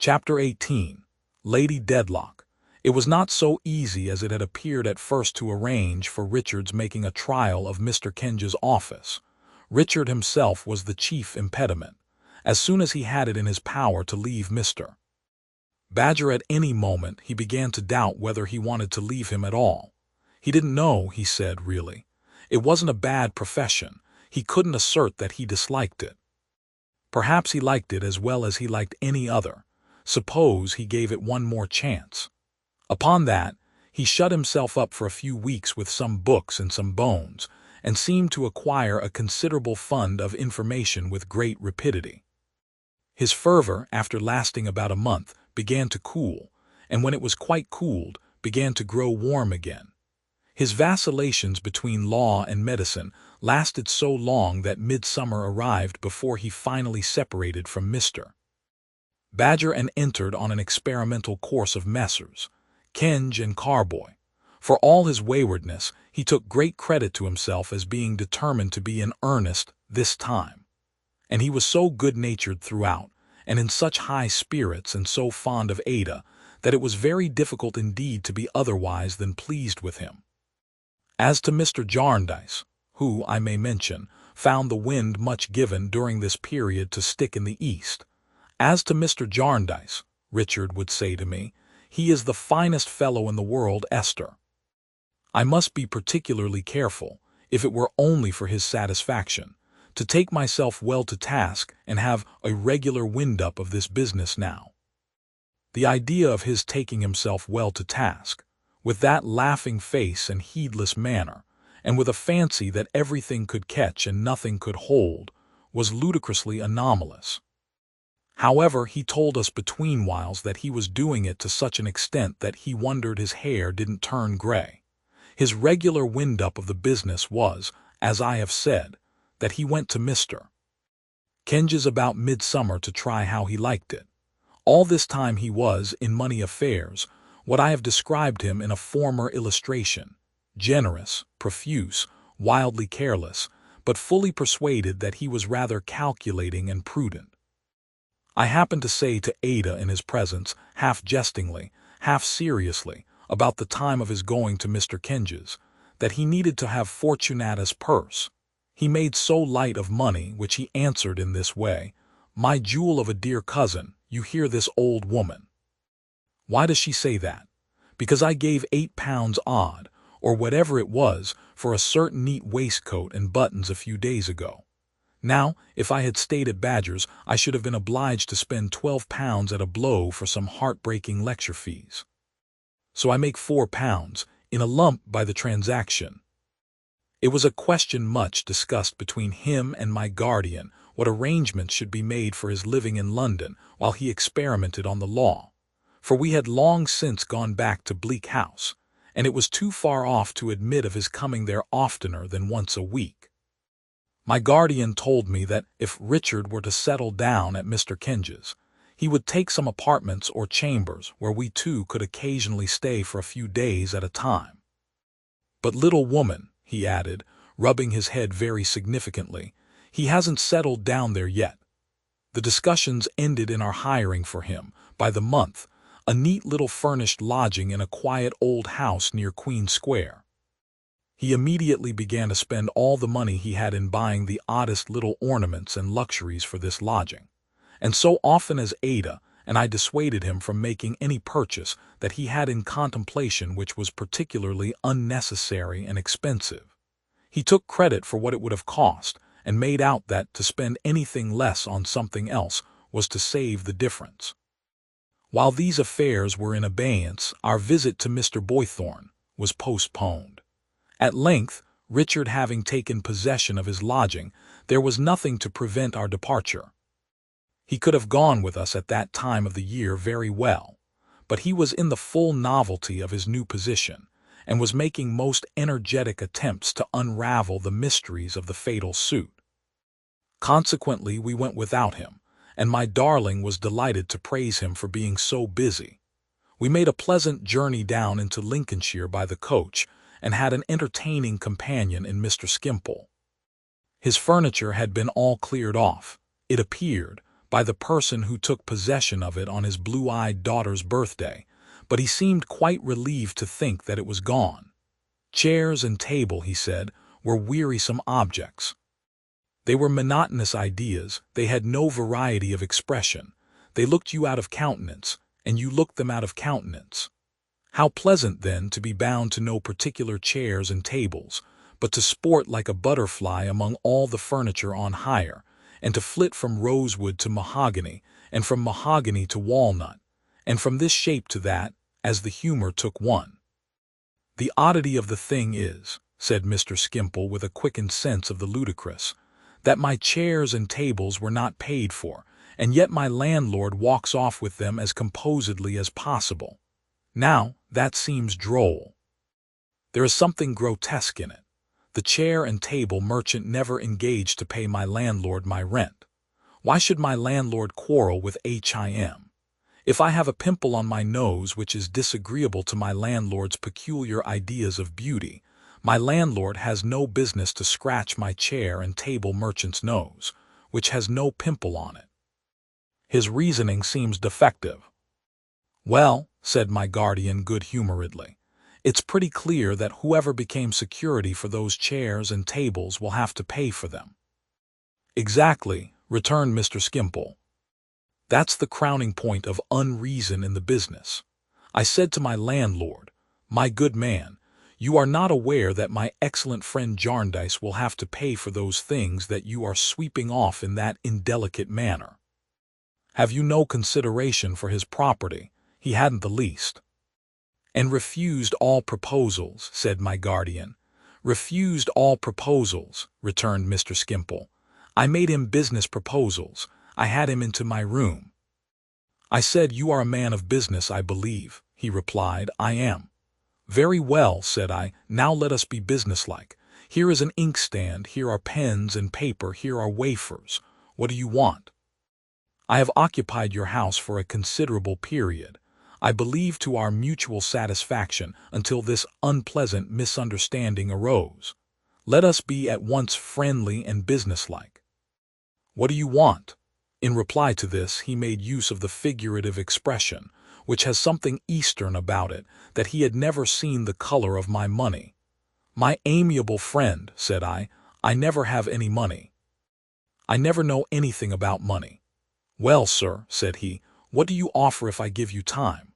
Chapter 18. Lady Dedlock. It was not so easy as it had appeared at first to arrange for Richard's making a trial of Mr. Kenge's office. Richard himself was the chief impediment. As soon as he had it in his power to leave Mr. Badger at any moment, he began to doubt whether he wanted to leave him at all. He didn't know, he said, really. It wasn't a bad profession. He couldn't assert that he disliked it. Perhaps he liked it as well as he liked any other. Suppose he gave it one more chance. Upon that, he shut himself up for a few weeks with some books and some bones, and seemed to acquire a considerable fund of information with great rapidity. His fervor, after lasting about a month, began to cool, and when it was quite cooled, began to grow warm again. His vacillations between law and medicine lasted so long that midsummer arrived before he finally separated from Mr. Badger and entered on an experimental course of Messrs. Kenge and Carboy. For all his waywardness, he took great credit to himself as being determined to be in earnest this time. And he was so good-natured throughout, and in such high spirits and so fond of Ada, that it was very difficult indeed to be otherwise than pleased with him. As to Mr. Jarndyce, who, I may mention, found the wind much given during this period to stick in the east, as to Mr. Jarndyce, Richard would say to me, he is the finest fellow in the world, Esther. I must be particularly careful, if it were only for his satisfaction, to take myself well to task and have a regular wind-up of this business now. The idea of his taking himself well to task, with that laughing face and heedless manner, and with a fancy that everything could catch and nothing could hold, was ludicrously anomalous. However, he told us between whiles that he was doing it to such an extent that he wondered his hair didn't turn gray. His regular wind-up of the business was, as I have said, that he went to Mr. Kenge's about midsummer to try how he liked it. All this time he was, in money affairs, what I have described him in a former illustration, generous, profuse, wildly careless, but fully persuaded that he was rather calculating and prudent. I happened to say to Ada in his presence, half jestingly, half seriously, about the time of his going to Mr. Kenge's, that he needed to have Fortunatus' purse. He made so light of money, which he answered in this way, "My jewel of a dear cousin, you hear this old woman." Why does she say that? Because I gave £8 odd, or whatever it was, for a certain neat waistcoat and buttons a few days ago. Now, if I had stayed at Badger's, I should have been obliged to spend £12 at a blow for some heartbreaking lecture fees. So I make £4, in a lump by the transaction. It was a question much discussed between him and my guardian what arrangements should be made for his living in London while he experimented on the law, for we had long since gone back to Bleak House, and it was too far off to admit of his coming there oftener than once a week. My guardian told me that if Richard were to settle down at Mr. Kenge's, he would take some apartments or chambers where we two could occasionally stay for a few days at a time. But little woman, he added, rubbing his head very significantly, he hasn't settled down there yet. The discussions ended in our hiring for him, by the month, a neat little furnished lodging in a quiet old house near Queen Square. He immediately began to spend all the money he had in buying the oddest little ornaments and luxuries for this lodging, and so often as Ada and I dissuaded him from making any purchase that he had in contemplation which was particularly unnecessary and expensive, he took credit for what it would have cost, and made out that to spend anything less on something else was to save the difference. While these affairs were in abeyance, our visit to Mr. Boythorn was postponed. At length, Richard having taken possession of his lodging, there was nothing to prevent our departure. He could have gone with us at that time of the year very well, but he was in the full novelty of his new position, and was making most energetic attempts to unravel the mysteries of the fatal suit. Consequently, we went without him, and my darling was delighted to praise him for being so busy. We made a pleasant journey down into Lincolnshire by the coach, and had an entertaining companion in Mr. Skimpole. His furniture had been all cleared off, it appeared, by the person who took possession of it on his blue-eyed daughter's birthday, but he seemed quite relieved to think that it was gone. Chairs and table, he said, were wearisome objects. They were monotonous ideas, they had no variety of expression, they looked you out of countenance, and you looked them out of countenance. How pleasant, then, to be bound to no particular chairs and tables, but to sport like a butterfly among all the furniture on hire, and to flit from rosewood to mahogany, and from mahogany to walnut, and from this shape to that, as the humor took one. The oddity of the thing is, said Mr. Skimpole with a quickened sense of the ludicrous, that my chairs and tables were not paid for, and yet my landlord walks off with them as composedly as possible. Now, that seems droll. There is something grotesque in it. The chair and table merchant never engaged to pay my landlord my rent. Why should my landlord quarrel with Him? If I have a pimple on my nose which is disagreeable to my landlord's peculiar ideas of beauty, my landlord has no business to scratch my chair and table merchant's nose, which has no pimple on it. His reasoning seems defective. Well, said my guardian good-humoredly, it's pretty clear that whoever became security for those chairs and tables will have to pay for them. Exactly, returned Mr. Skimpole. That's the crowning point of unreason in the business. I said to my landlord, my good man, you are not aware that my excellent friend Jarndyce will have to pay for those things that you are sweeping off in that indelicate manner. Have you no consideration for his property? He hadn't the least. And refused all proposals, said my guardian. Refused all proposals, returned Mr. Skimpole. I made him business proposals. I had him into my room. I said, you are a man of business, I believe. He replied, I am. Very well, said I, now let us be businesslike. Here is an inkstand, here are pens and paper, here are wafers. What do you want? I have occupied your house for a considerable period. I believe to our mutual satisfaction, until this unpleasant misunderstanding arose. Let us be at once friendly and businesslike. What do you want? In reply to this, he made use of the figurative expression, which has something Eastern about it, that he had never seen the color of my money. My amiable friend, said I never have any money. I never know anything about money. Well, sir, said he, what do you offer if I give you time?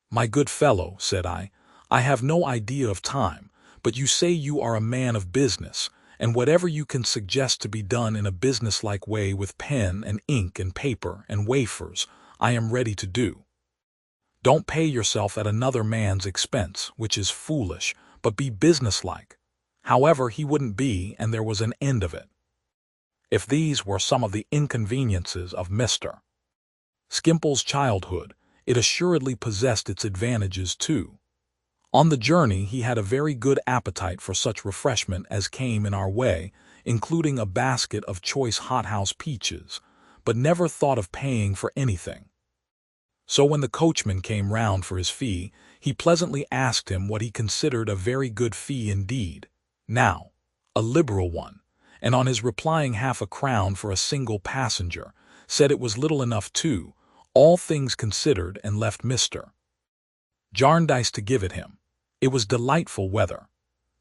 My good fellow, said I have no idea of time, but you say you are a man of business, and whatever you can suggest to be done in a businesslike way with pen and ink and paper and wafers, I am ready to do. Don't pay yourself at another man's expense, which is foolish, but be businesslike. However, he wouldn't be, and there was an end of it. If these were some of the inconveniences of Mr. Skimpole's childhood, it assuredly possessed its advantages too. On the journey he had a very good appetite for such refreshment as came in our way, including a basket of choice hothouse peaches, but never thought of paying for anything. So when the coachman came round for his fee, he pleasantly asked him what he considered a very good fee indeed, now, a liberal one, and on his replying 1/2 crown for a single passenger, said it was little enough too, all things considered, and left Mr. Jarndyce to give it him. It was delightful weather.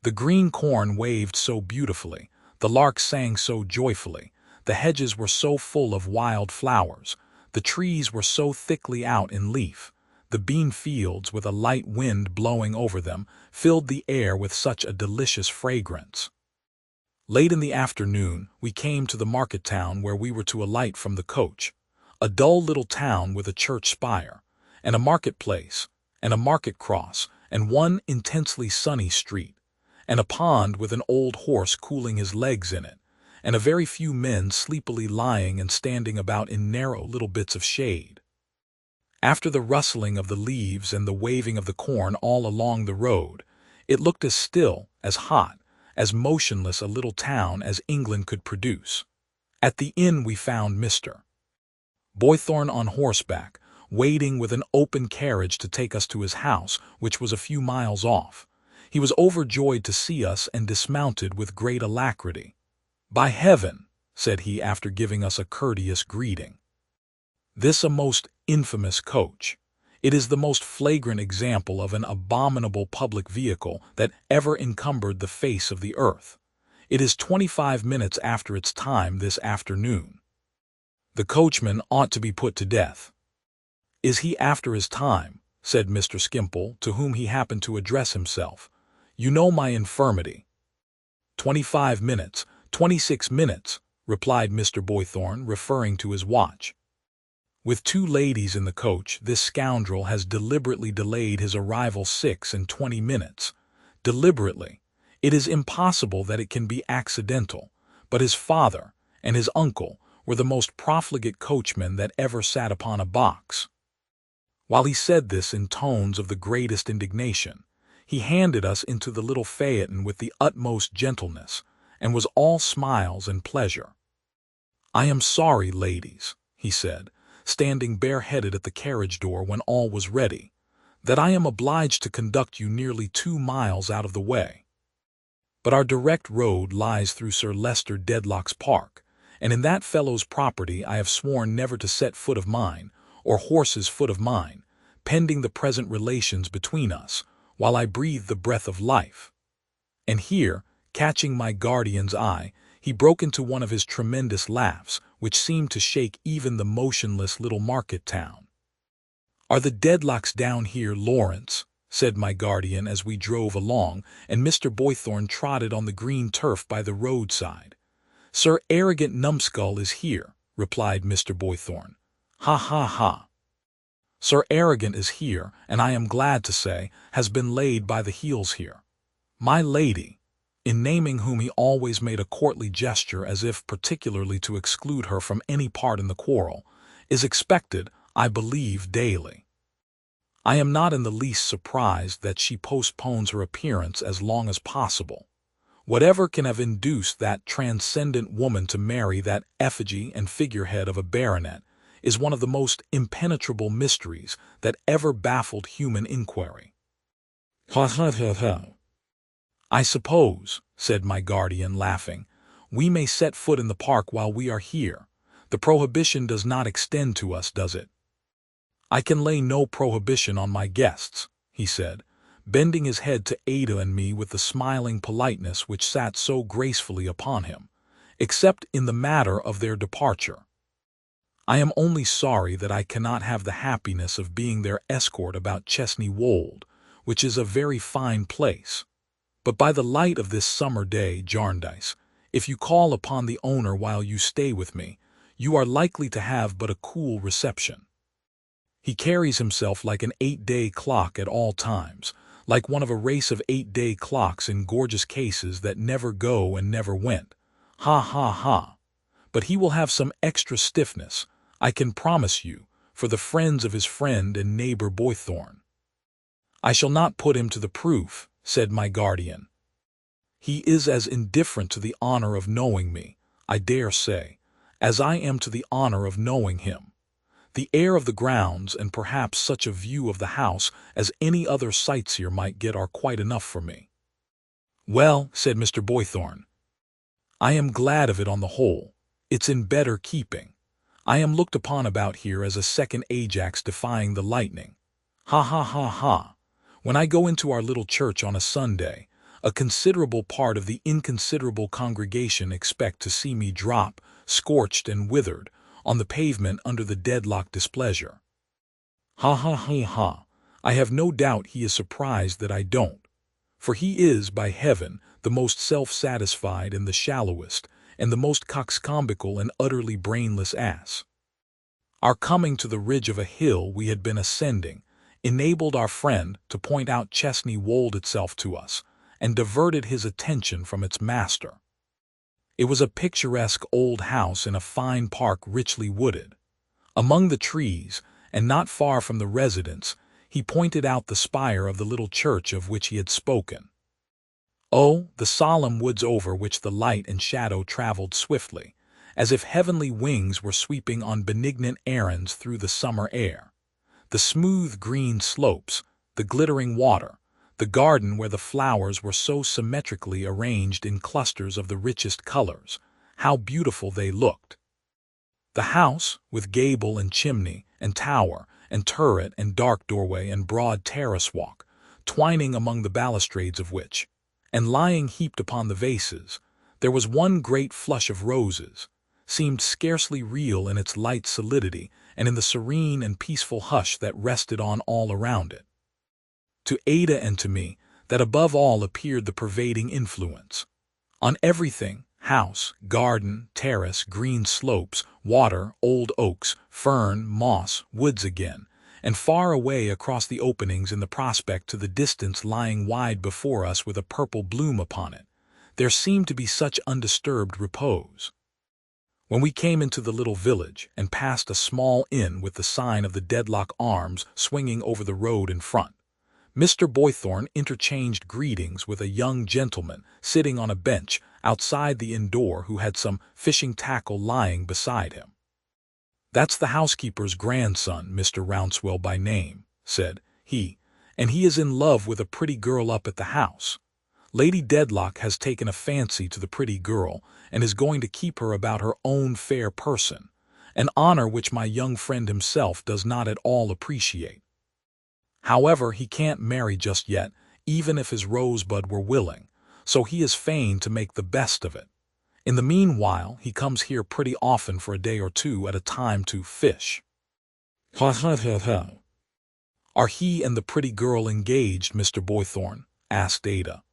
The green corn waved so beautifully, the larks sang so joyfully, the hedges were so full of wild flowers, the trees were so thickly out in leaf, the bean fields, with a light wind blowing over them, filled the air with such a delicious fragrance. Late in the afternoon we came to the market town where we were to alight from the coach, a dull little town with a church spire, and a market-place, and a market-cross, and one intensely sunny street, and a pond with an old horse cooling his legs in it, and a very few men sleepily lying and standing about in narrow little bits of shade. After the rustling of the leaves and the waving of the corn all along the road, it looked as still, as hot, as motionless a little town as England could produce. At the inn we found Mr. Boythorn on horseback, waiting with an open carriage to take us to his house, which was a few miles off. He was overjoyed to see us and dismounted with great alacrity. "By heaven," said he after giving us a courteous greeting, This a most infamous coach. It is the most flagrant example of an abominable public vehicle that ever encumbered the face of the earth. It is 25 minutes after its time this afternoon. The coachman ought to be put to death. Is he after his time? Said Mr. Skimpole, to whom he happened to address himself. You know my infirmity. 25 minutes, 26 minutes, replied Mr. Boythorn, referring to his watch. With 2 ladies in the coach, this scoundrel has deliberately delayed his arrival 26 minutes. Deliberately. It is impossible that it can be accidental, but his father and his uncle were the most profligate coachmen that ever sat upon a box. While he said this in tones of the greatest indignation, he handed us into the little phaeton with the utmost gentleness, and was all smiles and pleasure. I am sorry, ladies, he said, standing bareheaded at the carriage door when all was ready, that I am obliged to conduct you nearly 2 miles out of the way. But our direct road lies through Sir Leicester Dedlock's park, and in that fellow's property I have sworn never to set foot of mine, or horse's foot of mine, pending the present relations between us, while I breathe the breath of life. And here, catching my guardian's eye, he broke into one of his tremendous laughs, which seemed to shake even the motionless little market town. Are the Dedlocks down here, Lawrence? Said my guardian as we drove along, and Mr. Boythorn trotted on the green turf by the roadside. Sir Arrogant Numbskull is here, replied Mr. Boythorn. Ha ha ha. Sir Arrogant is here, and I am glad to say, has been laid by the heels here. My lady, in naming whom he always made a courtly gesture as if particularly to exclude her from any part in the quarrel, is expected, I believe, daily. I am not in the least surprised that she postpones her appearance as long as possible. Whatever can have induced that transcendent woman to marry that effigy and figurehead of a baronet is one of the most impenetrable mysteries that ever baffled human inquiry. Ha ha ha ha. I suppose, said my guardian, laughing, we may set foot in the park while we are here. The prohibition does not extend to us, does it? I can lay no prohibition on my guests, he said, bending his head to Ada and me with the smiling politeness which sat so gracefully upon him, except in the matter of their departure. I am only sorry that I cannot have the happiness of being their escort about Chesney Wold, which is a very fine place. But by the light of this summer day, Jarndyce, if you call upon the owner while you stay with me, you are likely to have but a cool reception. He carries himself like an 8-day clock at all times, like one of a race of 8-day clocks in gorgeous cases that never go and never went. Ha ha ha. But he will have some extra stiffness, I can promise you, for the friends of his friend and neighbor Boythorn. I shall not put him to the proof, said my guardian. He is as indifferent to the honor of knowing me, I dare say, as I am to the honor of knowing him. The air of the grounds and perhaps such a view of the house as any other sightseer might get are quite enough for me. Well, said Mr. Boythorn, I am glad of it on the whole. It's in better keeping. I am looked upon about here as a second Ajax defying the lightning. Ha ha ha ha. When I go into our little church on a Sunday, a considerable part of the inconsiderable congregation expect to see me drop, scorched and withered, on the pavement under the Dedlock displeasure. Ha ha ha ha. I have no doubt he is surprised that I don't. For he is, by heaven, the most self-satisfied and the shallowest, and the most coxcombical and utterly brainless ass. Our coming to the ridge of a hill we had been ascending enabled our friend to point out Chesney Wold itself to us, and diverted his attention from its master. It was a picturesque old house in a fine park richly wooded. Among the trees, and not far from the residence, he pointed out the spire of the little church of which he had spoken. Oh, the solemn woods over which the light and shadow traveled swiftly, as if heavenly wings were sweeping on benignant errands through the summer air. The smooth green slopes, the glittering water, the garden where the flowers were so symmetrically arranged in clusters of the richest colors, how beautiful they looked. The house, with gable and chimney and tower and turret and dark doorway and broad terrace walk, twining among the balustrades of which, and lying heaped upon the vases, there was one great flush of roses, seemed scarcely real in its light solidity and in the serene and peaceful hush that rested on all around it. To Ada and to me, that above all appeared the pervading influence. On everything, house, garden, terrace, green slopes, water, old oaks, fern, moss, woods again, and far away across the openings in the prospect to the distance lying wide before us with a purple bloom upon it, there seemed to be such undisturbed repose. When we came into the little village and passed a small inn with the sign of the Dedlock Arms swinging over the road in front, Mr. Boythorn interchanged greetings with a young gentleman sitting on a bench outside the inn door who had some fishing tackle lying beside him. "That's the housekeeper's grandson, Mr. Rouncewell by name," said he, "and he is in love with a pretty girl up at the house. Lady Dedlock has taken a fancy to the pretty girl and is going to keep her about her own fair person, an honor which my young friend himself does not at all appreciate. However, he can't marry just yet, even if his Rosebud were willing, so he is fain to make the best of it. In the meanwhile, he comes here pretty often for a day or two at a time to fish." "Ha ha ha ha. Are he and the pretty girl engaged, Mr. Boythorn?" asked Ada.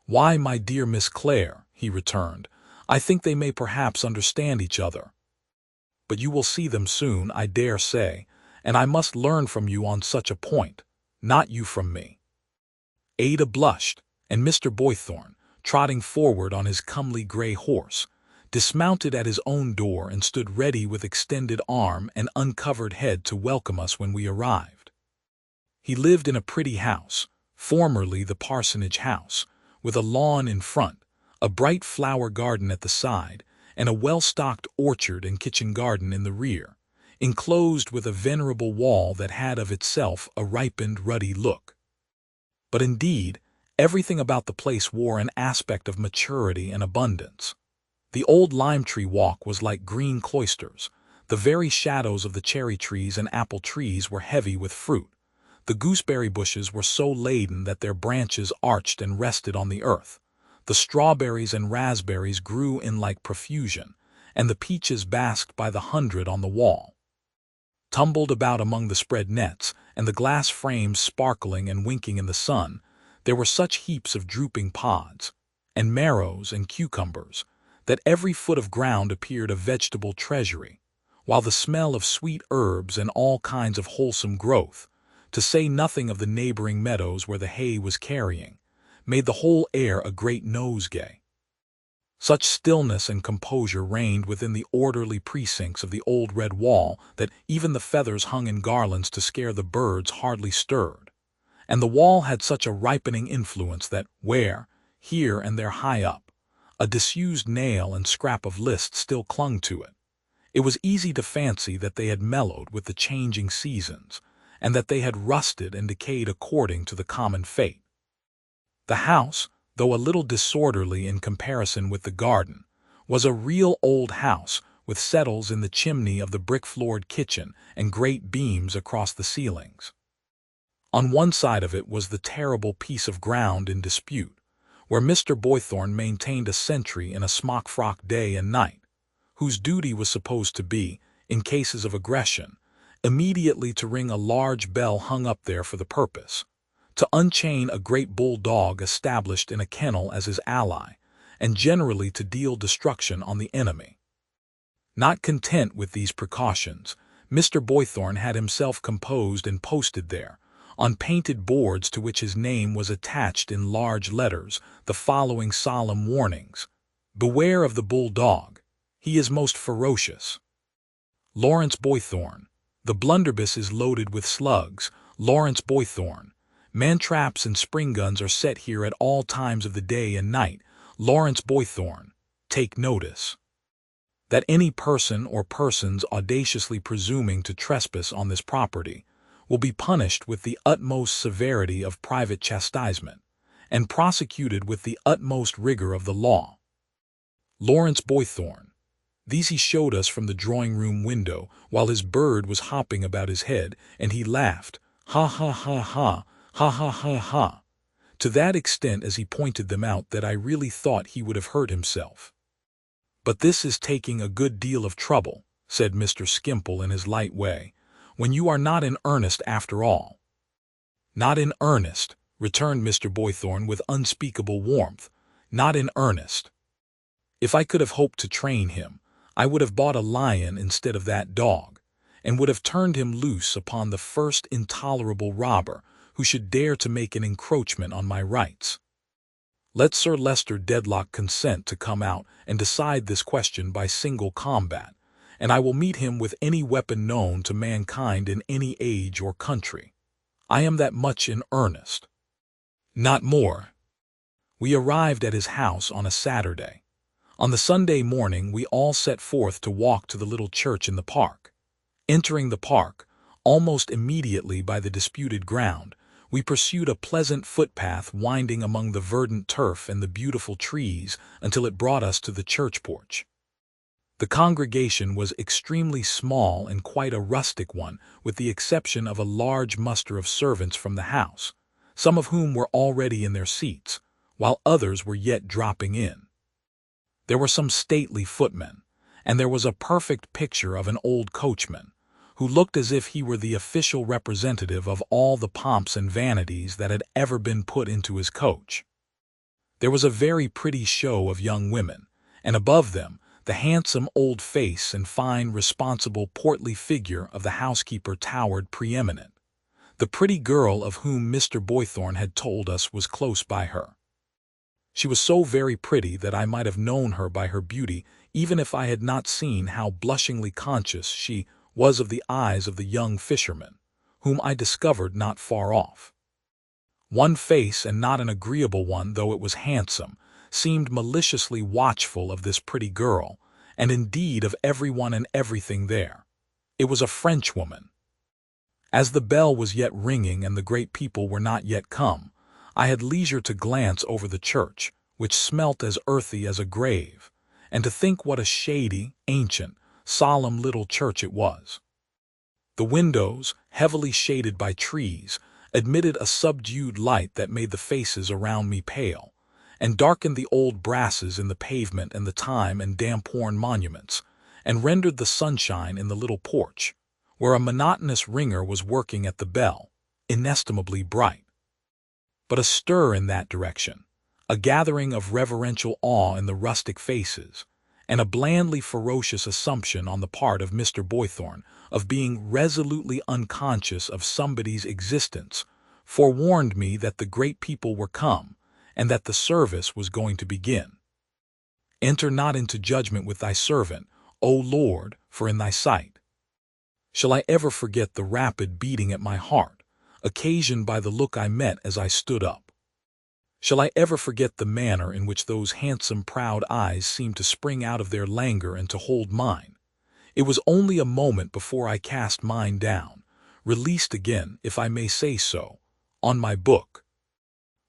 "Why, my dear Miss Clare," he returned, "I think they may perhaps understand each other. But you will see them soon, I dare say, and I must learn from you on such a point, not you from me." Ada blushed, and Mr. Boythorn, trotting forward on his comely gray horse, dismounted at his own door and stood ready with extended arm and uncovered head to welcome us when we arrived. He lived in a pretty house, formerly the parsonage house, with a lawn in front, a bright flower garden at the side, and a well-stocked orchard and kitchen garden in the rear, enclosed with a venerable wall that had of itself a ripened, ruddy look. But indeed, everything about the place wore an aspect of maturity and abundance. The old lime-tree walk was like green cloisters, the very shadows of the cherry trees and apple trees were heavy with fruit, the gooseberry bushes were so laden that their branches arched and rested on the earth, the strawberries and raspberries grew in like profusion, and the peaches basked by the hundred on the wall. Tumbled about among the spread nets, and the glass frames sparkling and winking in the sun, there were such heaps of drooping pods, and marrows and cucumbers, that every foot of ground appeared a vegetable treasury, while the smell of sweet herbs and all kinds of wholesome growth, to say nothing of the neighboring meadows where the hay was carrying, made the whole air a great nosegay. Such stillness and composure reigned within the orderly precincts of the old red wall that even the feathers hung in garlands to scare the birds hardly stirred, and the wall had such a ripening influence that where, here and there high up, a disused nail and scrap of list still clung to it, it was easy to fancy that they had mellowed with the changing seasons, and that they had rusted and decayed according to the common fate. The house, though a little disorderly in comparison with the garden, was a real old house with settles in the chimney of the brick-floored kitchen and great beams across the ceilings. On one side of it was the terrible piece of ground in dispute, where Mr. Boythorn maintained a sentry in a smock-frock day and night, whose duty was supposed to be, in cases of aggression, immediately to ring a large bell hung up there for the purpose, to unchain a great bulldog established in a kennel as his ally, and generally to deal destruction on the enemy. Not content with these precautions, Mr. Boythorn had himself composed and posted there, on painted boards to which his name was attached in large letters, the following solemn warnings: "Beware of the bulldog. He is most ferocious. Lawrence Boythorn. The blunderbuss is loaded with slugs. Lawrence Boythorn. Man-traps and spring guns are set here at all times of the day and night. Lawrence Boythorn. Take notice that any person or persons audaciously presuming to trespass on this property will be punished with the utmost severity of private chastisement, and prosecuted with the utmost rigor of the law. Lawrence Boythorn. These he showed us from the drawing-room window, while his bird was hopping about his head, and he laughed, ha ha ha ha, ha ha ha ha, to that extent as he pointed them out that I really thought he would have hurt himself. "But this is taking a good deal of trouble," said Mr. Skimpole in his light way, "when you are not in earnest after all." "Not in earnest," returned Mr. Boythorn with unspeakable warmth, "not in earnest. If I could have hoped to train him, I would have bought a lion instead of that dog, and would have turned him loose upon the first intolerable robber who should dare to make an encroachment on my rights. Let Sir Leicester Dedlock consent to come out and decide this question by single combat, and I will meet him with any weapon known to mankind in any age or country. I am that much in earnest. Not more." We arrived at his house on a Saturday. On the Sunday morning we all set forth to walk to the little church in the park. Entering the park, almost immediately by the disputed ground, we pursued a pleasant footpath winding among the verdant turf and the beautiful trees until it brought us to the church porch. The congregation was extremely small and quite a rustic one, with the exception of a large muster of servants from the house, some of whom were already in their seats, while others were yet dropping in. There were some stately footmen, and there was a perfect picture of an old coachman, who looked as if he were the official representative of all the pomps and vanities that had ever been put into his coach. There was a very pretty show of young women, and above them the handsome old face and fine, responsible, portly figure of the housekeeper towered preeminent. The pretty girl of whom Mr. Boythorn had told us was close by her. She was so very pretty that I might have known her by her beauty even if I had not seen how blushingly conscious she was of the eyes of the young fisherman, whom I discovered not far off. One face, and not an agreeable one though it was handsome, seemed maliciously watchful of this pretty girl, and indeed of everyone and everything there. It was a Frenchwoman. As the bell was yet ringing and the great people were not yet come, I had leisure to glance over the church, which smelt as earthy as a grave, and to think what a shady, ancient, solemn little church it was. The windows, heavily shaded by trees, admitted a subdued light that made the faces around me pale, and darkened the old brasses in the pavement and the time and damp-worn monuments, and rendered the sunshine in the little porch, where a monotonous ringer was working at the bell, inestimably bright. But a stir in that direction, a gathering of reverential awe in the rustic faces, and a blandly ferocious assumption on the part of Mr. Boythorn of being resolutely unconscious of somebody's existence, forewarned me that the great people were come, and that the service was going to begin. "Enter not into judgment with thy servant, O Lord, for in thy sight." Shall I ever forget the rapid beating at my heart, occasioned by the look I met as I stood up? Shall I ever forget the manner in which those handsome proud eyes seemed to spring out of their languor and to hold mine? It was only a moment before I cast mine down, released again, if I may say so, on my book.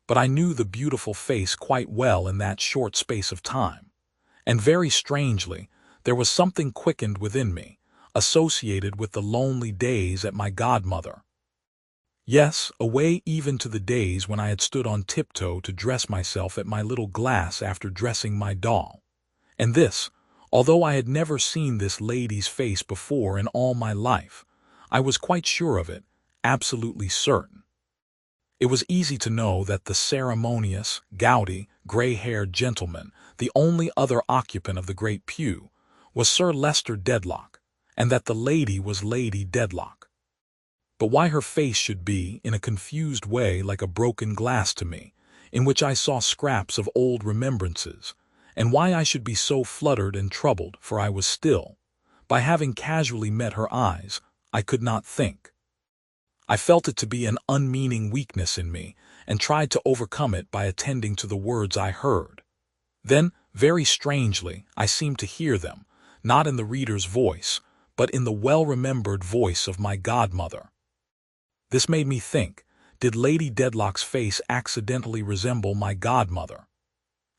But I knew the beautiful face quite well in that short space of time, and very strangely there was something quickened within me, associated with the lonely days at my godmother. Yes, away even to the days when I had stood on tiptoe to dress myself at my little glass after dressing my doll. And this, although I had never seen this lady's face before in all my life, I was quite sure of it, absolutely certain. It was easy to know that the ceremonious, gouty, gray-haired gentleman, the only other occupant of the great pew, was Sir Leicester Dedlock, and that the lady was Lady Dedlock. But why her face should be, in a confused way, like a broken glass to me, in which I saw scraps of old remembrances, and why I should be so fluttered and troubled, for I was still, by having casually met her eyes, I could not think. I felt it to be an unmeaning weakness in me, and tried to overcome it by attending to the words I heard. Then, very strangely, I seemed to hear them, not in the reader's voice, but in the well-remembered voice of my godmother. This made me think, did Lady Dedlock's face accidentally resemble my godmother?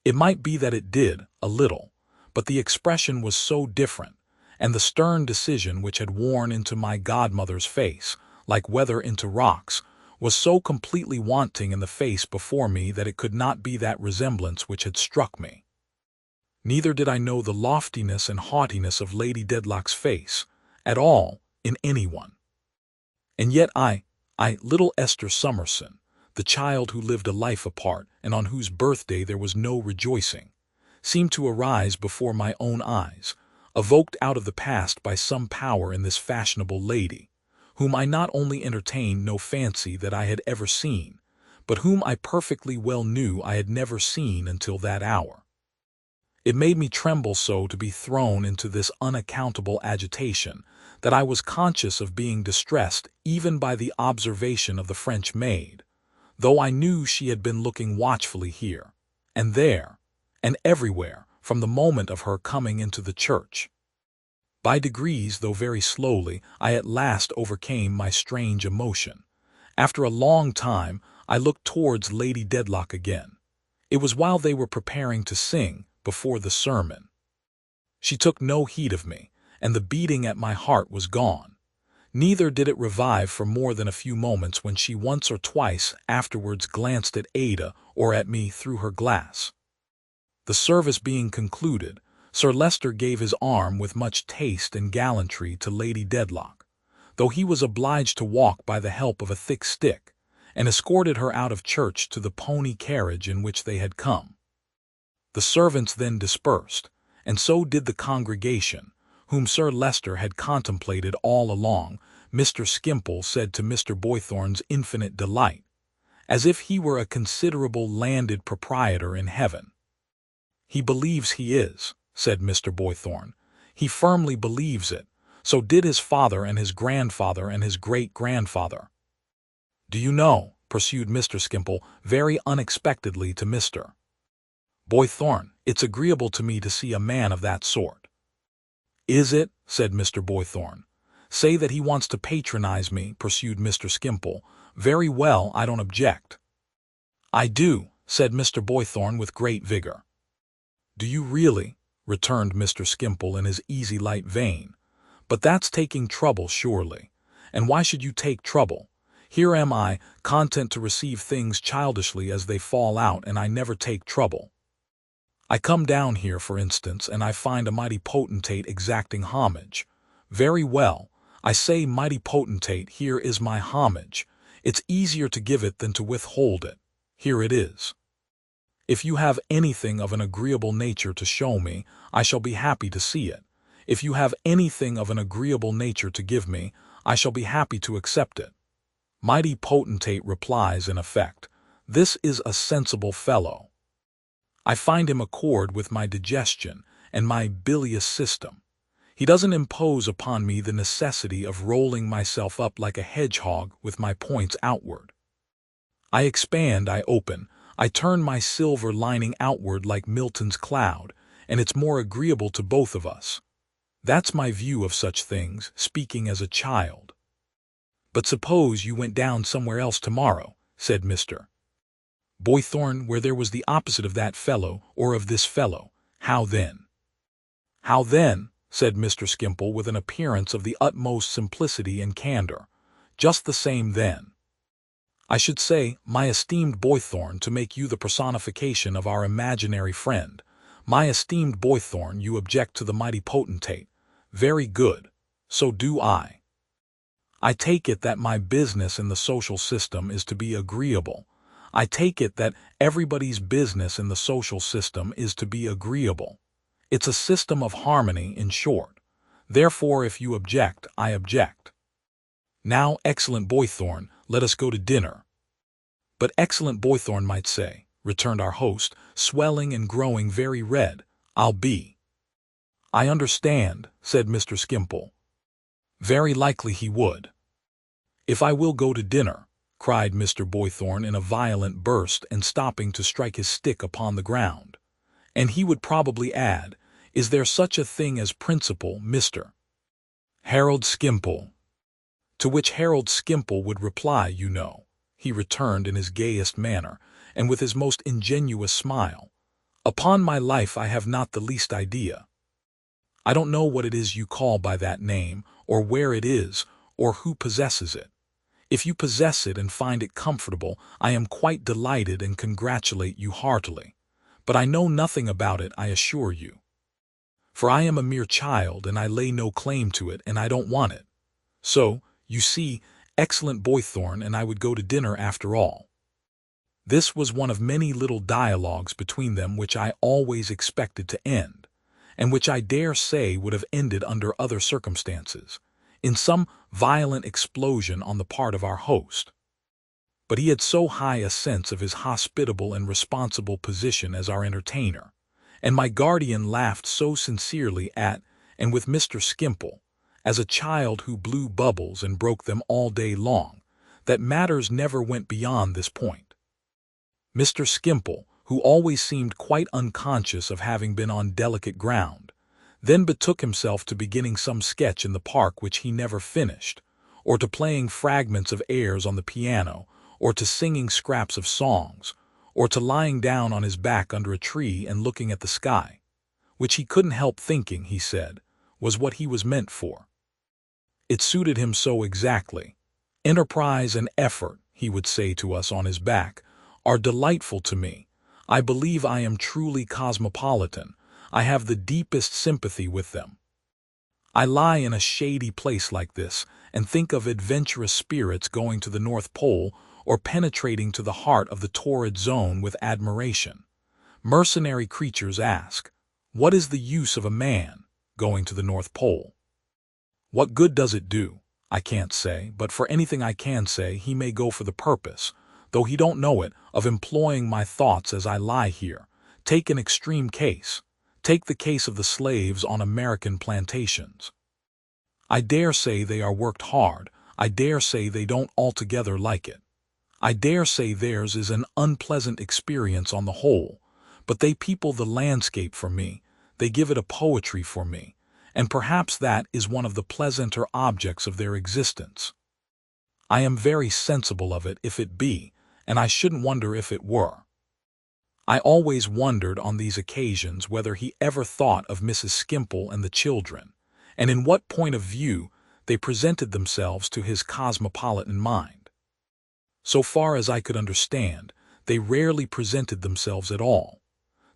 It might be that it did, a little, but the expression was so different, and the stern decision which had worn into my godmother's face, like weather into rocks, was so completely wanting in the face before me that it could not be that resemblance which had struck me. Neither did I know the loftiness and haughtiness of Lady Dedlock's face, at all, in anyone. And yet little Esther Summerson, the child who lived a life apart and on whose birthday there was no rejoicing, seemed to arise before my own eyes, evoked out of the past by some power in this fashionable lady, whom I not only entertained no fancy that I had ever seen, but whom I perfectly well knew I had never seen until that hour. It made me tremble so to be thrown into this unaccountable agitation that I was conscious of being distressed even by the observation of the French maid, though I knew she had been looking watchfully here, and there, and everywhere, from the moment of her coming into the church. By degrees, though very slowly, I at last overcame my strange emotion. After a long time, I looked towards Lady Dedlock again. It was while they were preparing to sing, before the sermon. She took no heed of me, and the beating at my heart was gone. Neither did it revive for more than a few moments when she once or twice afterwards glanced at Ada or at me through her glass. The service being concluded, Sir Leicester gave his arm with much taste and gallantry to Lady Dedlock, though he was obliged to walk by the help of a thick stick, and escorted her out of church to the pony carriage in which they had come. The servants then dispersed, and so did the congregation, whom Sir Leicester had contemplated all along. Mr. Skimpole said to Mr. Boythorn's infinite delight, as if he were a considerable landed proprietor in heaven. "He believes he is," said Mr. Boythorn. "He firmly believes it. So did his father and his grandfather and his great-grandfather." "Do you know," pursued Mr. Skimpole very unexpectedly to Mr. Boythorn, "it's agreeable to me to see a man of that sort." "Is it?" said Mr. Boythorn. "Say that he wants to patronize me," pursued Mr. Skimpole. "Very well, I don't object." "I do," said Mr. Boythorn with great vigor. "Do you really?" returned Mr. Skimpole in his easy light vein. "But that's taking trouble, surely. And why should you take trouble? Here am I, content to receive things childishly as they fall out, and I never take trouble. I come down here, for instance, and I find a mighty potentate exacting homage. Very well, I say, mighty potentate, here is my homage. It's easier to give it than to withhold it. Here it is. If you have anything of an agreeable nature to show me, I shall be happy to see it. If you have anything of an agreeable nature to give me, I shall be happy to accept it." Mighty potentate replies in effect, "This is a sensible fellow. I find him accord with my digestion and my bilious system. He doesn't impose upon me the necessity of rolling myself up like a hedgehog with my points outward. I expand, I open, I turn my silver lining outward like Milton's cloud, and it's more agreeable to both of us. That's my view of such things, speaking as a child." "But suppose you went down somewhere else tomorrow," said Mr. Boythorn, "where there was the opposite of that fellow, or of this fellow, how then?" "How then?" said Mr. Skimpole with an appearance of the utmost simplicity and candor. "Just the same then. I should say, my esteemed Boythorn, to make you the personification of our imaginary friend. My esteemed Boythorn, you object to the mighty potentate. Very good. So do I. I take it that my business in the social system is to be agreeable. I take it that everybody's business in the social system is to be agreeable. It's a system of harmony, in short. Therefore, if you object, I object. Now, excellent Boythorn, let us go to dinner." "But excellent Boythorn might say," returned our host, swelling and growing very red, "I'll be—" "I understand," said Mr. Skimpole. Very likely he would. "If I will go to dinner," cried Mr. Boythorn in a violent burst and stopping to strike his stick upon the ground. "And he would probably add, is there such a thing as principle, Mr. Harold Skimpole?" To which Harold Skimpole would reply, "You know," he returned in his gayest manner, and with his most ingenuous smile, "Upon my life I have not the least idea. I don't know what it is you call by that name, or where it is, or who possesses it. If you possess it and find it comfortable, I am quite delighted and congratulate you heartily. But I know nothing about it, I assure you. For I am a mere child, and I lay no claim to it, and I don't want it. So, you see, excellent Boythorn and I would go to dinner after all." This was one of many little dialogues between them which I always expected to end, and which I dare say would have ended under other circumstances, in some violent explosion on the part of our host. But he had so high a sense of his hospitable and responsible position as our entertainer, and my guardian laughed so sincerely at and with Mr. Skimpole, as a child who blew bubbles and broke them all day long, that matters never went beyond this point. Mr. Skimpole, who always seemed quite unconscious of having been on delicate ground, then betook himself to beginning some sketch in the park which he never finished, or to playing fragments of airs on the piano, or to singing scraps of songs, or to lying down on his back under a tree and looking at the sky, which he couldn't help thinking, he said, was what he was meant for. It suited him so exactly. "Enterprise and effort," he would say to us on his back, "are delightful to me. I believe I am truly cosmopolitan. I have the deepest sympathy with them. I lie in a shady place like this and think of adventurous spirits going to the North Pole or penetrating to the heart of the torrid zone with admiration. Mercenary creatures ask, what is the use of a man going to the North Pole? What good does it do? I can't say, but for anything I can say, he may go for the purpose, though he don't know it, of employing my thoughts as I lie here. Take an extreme case. Take the case of the slaves on American plantations. I dare say they are worked hard. I dare say they don't altogether like it. I dare say theirs is an unpleasant experience on the whole, but they people the landscape for me, they give it a poetry for me, and perhaps that is one of the pleasanter objects of their existence. I am very sensible of it if it be, and I shouldn't wonder if it were. I always wondered on these occasions whether he ever thought of Mrs. Skimpole and the children, and in what point of view they presented themselves to his cosmopolitan mind. So far as I could understand, they rarely presented themselves at all.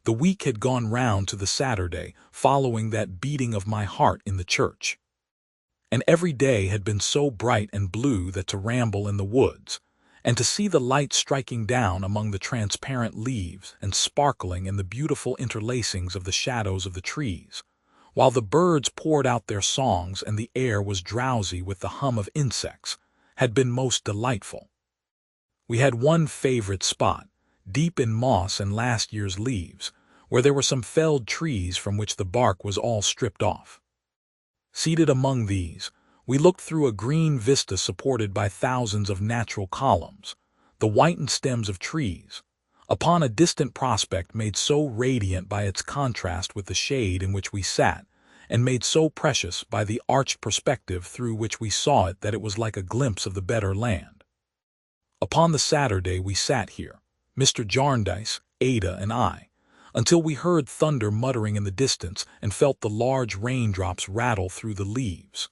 The week had gone round to the Saturday following that beating of my heart in the church, and every day had been so bright and blue that to ramble in the woods, and to see the light striking down among the transparent leaves and sparkling in the beautiful interlacings of the shadows of the trees, while the birds poured out their songs and the air was drowsy with the hum of insects, had been most delightful. We had one favorite spot, deep in moss and last year's leaves, where there were some felled trees from which the bark was all stripped off. Seated among these, we looked through a green vista supported by thousands of natural columns, the whitened stems of trees, upon a distant prospect made so radiant by its contrast with the shade in which we sat, and made so precious by the arched perspective through which we saw it that it was like a glimpse of the better land. Upon the Saturday we sat here, Mr. Jarndyce, Ada, and I, until we heard thunder muttering in the distance and felt the large raindrops rattle through the leaves.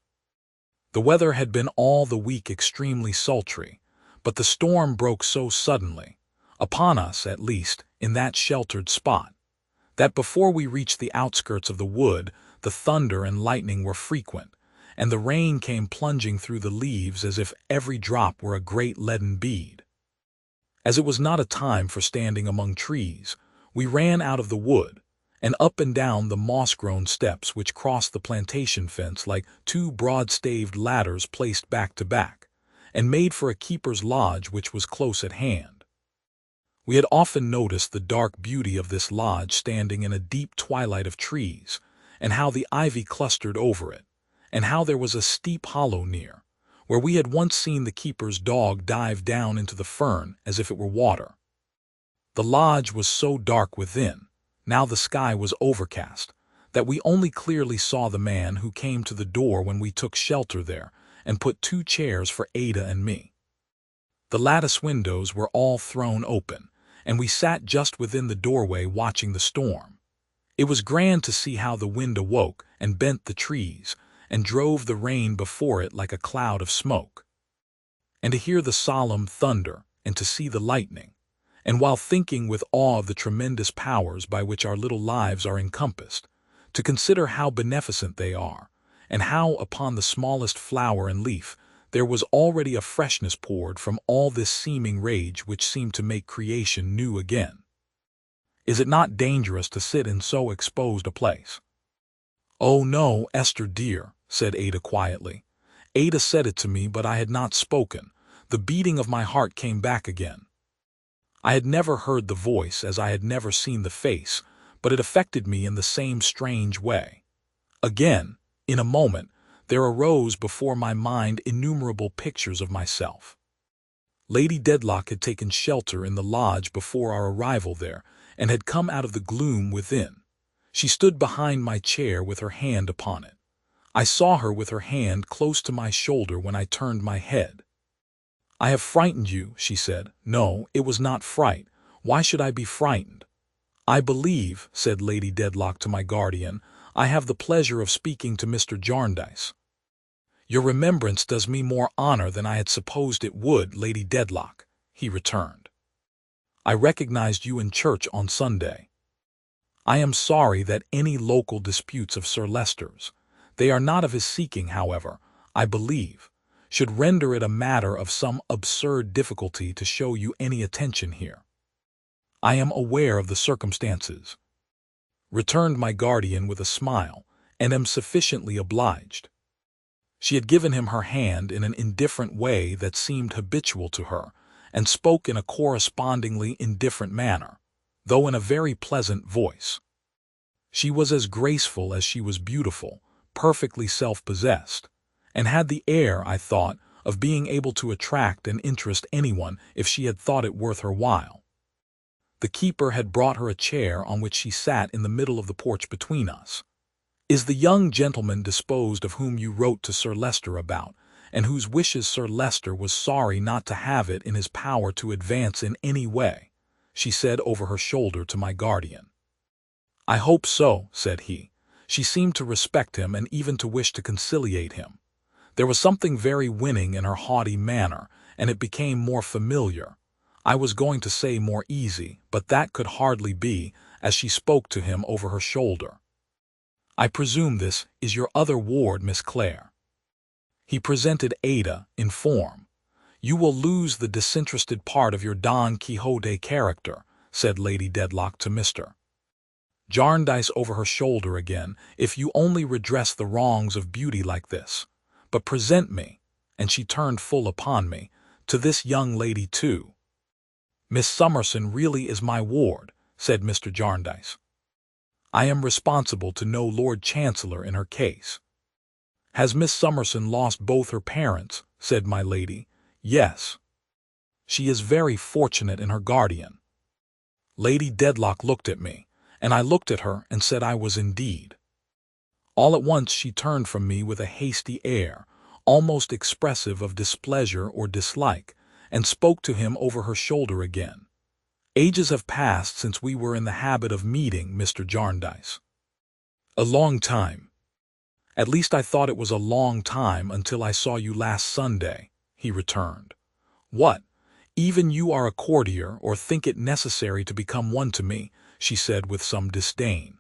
The weather had been all the week extremely sultry, but the storm broke so suddenly, upon us at least, in that sheltered spot, that before we reached the outskirts of the wood, the thunder and lightning were frequent, and the rain came plunging through the leaves as if every drop were a great leaden bead. As it was not a time for standing among trees, we ran out of the wood, and up and down the moss-grown steps which crossed the plantation fence like two broad-staved ladders placed back to back, and made for a keeper's lodge which was close at hand. We had often noticed the dark beauty of this lodge standing in a deep twilight of trees, and how the ivy clustered over it, and how there was a steep hollow near, where we had once seen the keeper's dog dive down into the fern as if it were water. The lodge was so dark within, now the sky was overcast, that we only clearly saw the man who came to the door when we took shelter there and put 2 chairs for Ada and me. The lattice windows were all thrown open, and we sat just within the doorway watching the storm. It was grand to see how the wind awoke and bent the trees, and drove the rain before it like a cloud of smoke. And to hear the solemn thunder, and to see the lightning, and while thinking with awe of the tremendous powers by which our little lives are encompassed, to consider how beneficent they are, and how upon the smallest flower and leaf there was already a freshness poured from all this seeming rage which seemed to make creation new again. Is it not dangerous to sit in so exposed a place? "Oh no, Esther dear," said Ada quietly. Ada said it to me, but I had not spoken. The beating of my heart came back again. I had never heard the voice, as I had never seen the face, but it affected me in the same strange way. Again, in a moment, there arose before my mind innumerable pictures of myself. Lady Dedlock had taken shelter in the lodge before our arrival there, and had come out of the gloom within. She stood behind my chair with her hand upon it. I saw her with her hand close to my shoulder when I turned my head. "I have frightened you," she said. "No, it was not fright. Why should I be frightened?" "I believe," said Lady Dedlock to my guardian, "I have the pleasure of speaking to Mr. Jarndyce." "Your remembrance does me more honor than I had supposed it would, Lady Dedlock," he returned. "I recognized you in church on Sunday. I am sorry that any local disputes of Sir Leicester's, they are not of his seeking, however, I believe, should render it a matter of some absurd difficulty to show you any attention here." "I am aware of the circumstances," returned my guardian with a smile, "and am sufficiently obliged." She had given him her hand in an indifferent way that seemed habitual to her, and spoke in a correspondingly indifferent manner, though in a very pleasant voice. She was as graceful as she was beautiful, perfectly self-possessed, and had the air, I thought, of being able to attract and interest anyone if she had thought it worth her while. The keeper had brought her a chair on which she sat in the middle of the porch between us. "Is the young gentleman disposed of whom you wrote to Sir Leicester about, and whose wishes Sir Leicester was sorry not to have it in his power to advance in any way?" she said over her shoulder to my guardian. "I hope so," said he. She seemed to respect him and even to wish to conciliate him. There was something very winning in her haughty manner, and it became more familiar. I was going to say more easy, but that could hardly be, as she spoke to him over her shoulder. "I presume this is your other ward, Miss Clare." He presented Ada in form. "You will lose the disinterested part of your Don Quixote character," said Lady Dedlock to Mr. Jarndyce over her shoulder again, "if you only redress the wrongs of beauty like this. But present me," and she turned full upon me, "to this young lady too." "Miss Summerson really is my ward," said Mr. Jarndyce. "I am responsible to no Lord Chancellor in her case." "Has Miss Summerson lost both her parents?" said my lady. "Yes." "She is very fortunate in her guardian." Lady Dedlock looked at me, and I looked at her and said I was indeed. All at once she turned from me with a hasty air, almost expressive of displeasure or dislike, and spoke to him over her shoulder again. "Ages have passed since we were in the habit of meeting, Mr. Jarndyce." "A long time. At least I thought it was a long time until I saw you last Sunday," he returned. "What? Even you are a courtier, or think it necessary to become one to me," she said with some disdain.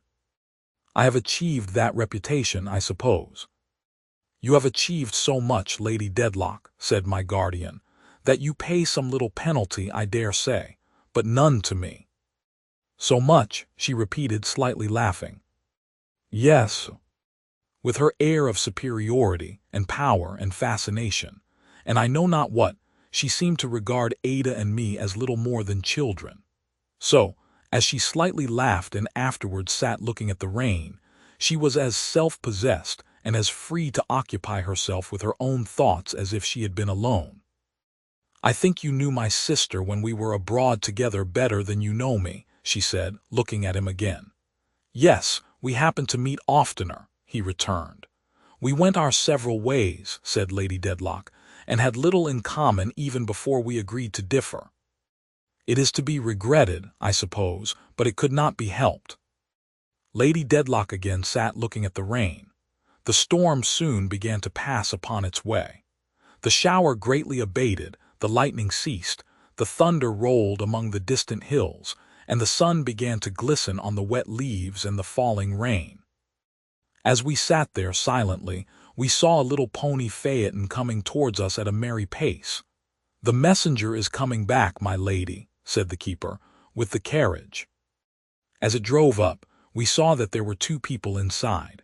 "I have achieved that reputation, I suppose." "You have achieved so much, Lady Dedlock," said my guardian, "that you pay some little penalty, I dare say, but none to me." "So much," she repeated, slightly laughing. "Yes," with her air of superiority and power and fascination, and I know not what, she seemed to regard Ada and me as little more than children. So, as she slightly laughed and afterwards sat looking at the rain, she was as self-possessed and as free to occupy herself with her own thoughts as if she had been alone. "I think you knew my sister when we were abroad together better than you know me," she said, looking at him again. "Yes, we happened to meet oftener," he returned. "We went our several ways," said Lady Dedlock, "and had little in common even before we agreed to differ." It is to be regretted, I suppose, but it could not be helped." Lady Dedlock again sat looking at the rain. The storm soon began to pass upon its way. The shower greatly abated, the lightning ceased, the thunder rolled among the distant hills, and the sun began to glisten on the wet leaves and the falling rain. As we sat there silently, we saw a little pony phaeton coming towards us at a merry pace. "The messenger is coming back, my lady," said the keeper, "with the carriage." As it drove up, we saw that there were two people inside.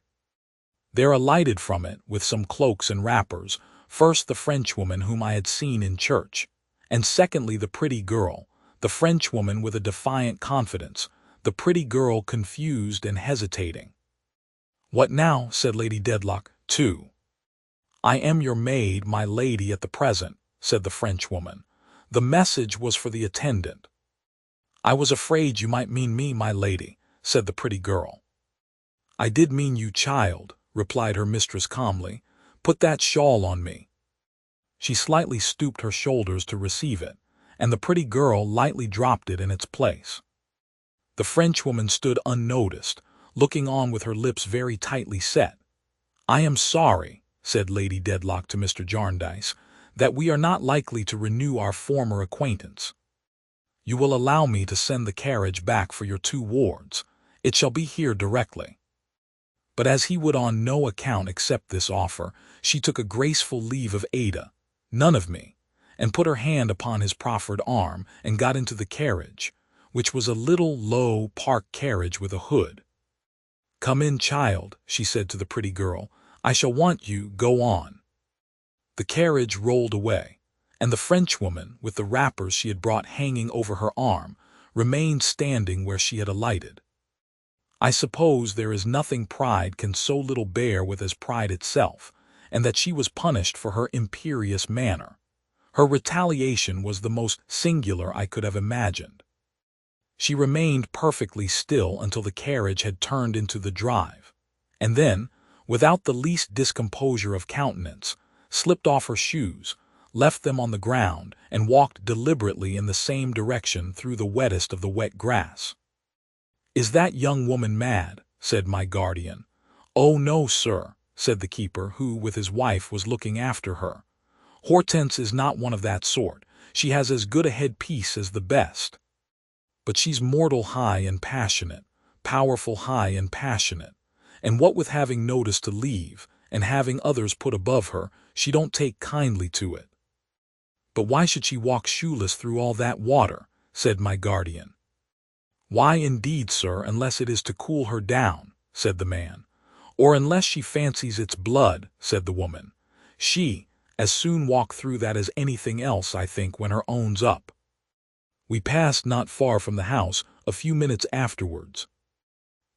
There alighted from it, with some cloaks and wrappers, first the Frenchwoman whom I had seen in church, and secondly the pretty girl, the Frenchwoman with a defiant confidence, the pretty girl confused and hesitating. "What now?" said Lady Dedlock. "Two." "I am your maid, my lady, at the present," said the Frenchwoman. "The message was for the attendant." "I was afraid you might mean me, my lady," said the pretty girl. "I did mean you, child," replied her mistress calmly. "Put that shawl on me." She slightly stooped her shoulders to receive it, and the pretty girl lightly dropped it in its place. The Frenchwoman stood unnoticed, looking on with her lips very tightly set. "I am sorry," said Lady Dedlock to Mr. Jarndyce, "that we are not likely to renew our former acquaintance. You will allow me to send the carriage back for your two wards. It shall be here directly." But as he would on no account accept this offer, she took a graceful leave of Ada, none of me, and put her hand upon his proffered arm, and got into the carriage, which was a little, low, park carriage with a hood. "Come in, child," she said to the pretty girl. "I shall want you. Go on." The carriage rolled away, and the Frenchwoman, with the wrappers she had brought hanging over her arm, remained standing where she had alighted. I suppose there is nothing pride can so little bear with as pride itself, and that she was punished for her imperious manner. Her retaliation was the most singular I could have imagined. She remained perfectly still until the carriage had turned into the drive, and then, without the least discomposure of countenance, slipped off her shoes, left them on the ground, and walked deliberately in the same direction through the wettest of the wet grass. "Is that young woman mad?" said my guardian. "Oh, no, sir," said the keeper, who, with his wife, was looking after her. "Hortense is not one of that sort. She has as good a headpiece as the best. But she's mortal high and passionate, powerful high and passionate, and what with having notice to leave, and having others put above her, she don't take kindly to it." "But why should she walk shoeless through all that water?" said my guardian. "Why indeed, sir, unless it is to cool her down," said the man. "Or unless she fancies it's blood," said the woman. "She as soon walk through that as anything else, I think, when her own's up." We passed not far from the house a few minutes afterwards.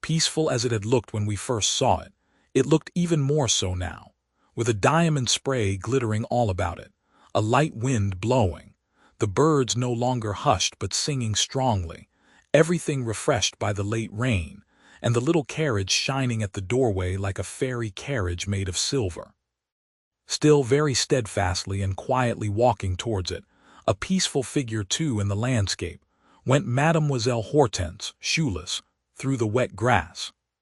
Peaceful as it had looked when we first saw it, it looked even more so now, with a diamond spray glittering all about it, a light wind blowing, the birds no longer hushed but singing strongly, everything refreshed by the late rain, and the little carriage shining at the doorway like a fairy carriage made of silver. Still very steadfastly and quietly walking towards it, a peaceful figure too in the landscape, went Mademoiselle Hortense, shoeless, through the wet grass.